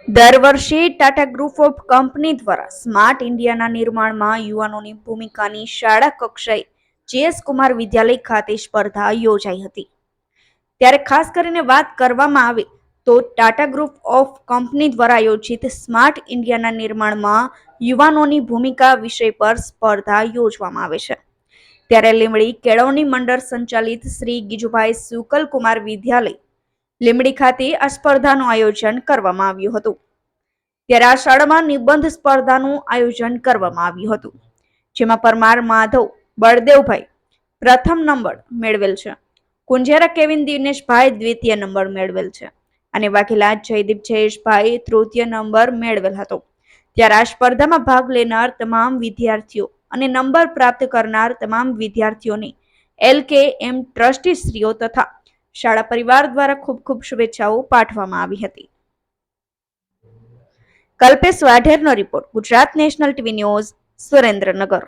દર વર્ષે Tata group of company દ્વારા સ્માર્ટ ઇન્ડિયાના નિર્માણમાં યુવાનોની ભૂમિકાની શાળા કક્ષાએ જેએસ કુમાર વિદ્યાલય ખાતે સ્પર્ધા યોજાઈ હતી. ત્યારે ખાસ કરીને વાત કરવામાં આવે તો ટાટા ગ્રુપ ઓફ કંપની દ્વારા આયોજિત સ્માર્ટ ઇન્ડિયાના નિર્માણમાં યુવાનોની ભૂમિકા વિષય પર સ્પર્ધા યોજવામાં આવે છે. ત્યારે લીંબડી કેળવણી મંડળ સંચાલિત શ્રી ગીજુભાઈ શુકલકુમાર વિદ્યાલય લીંબડી ખાતે આ સ્પર્ધાનું આયોજન કરવામાં આવ્યું હતું. ત્યારે આ શાળામાં નિબંધ સ્પર્ધાનું આયોજન કરવામાં આવ્યું હતું, જેમાં પરમાર માધવ બળદેવભાઈ પ્રથમ નંબર મેળવેલ છે, કુંજેરા કેવિન દિનેશભાઈ દ્વિતીય નંબર મેળવેલ છે અને વાઘેલા જયદીપ જયેશભાઈ તૃતીય નંબર મેળવેલ હતો. ત્યારે આ સ્પર્ધામાં ભાગ લેનાર તમામ વિદ્યાર્થીઓ અને નંબર પ્રાપ્ત કરનાર તમામ વિદ્યાર્થીઓને LKM ટ્રસ્ટીશ્રીઓ તથા શાળા પરિવાર દ્વારા ખૂબ ખૂબ શુભેચ્છાઓ પાઠવવામાં આવી હતી. કલ્પેશ વાઢેરનો report, Gujarat national TV news, Surendranagar.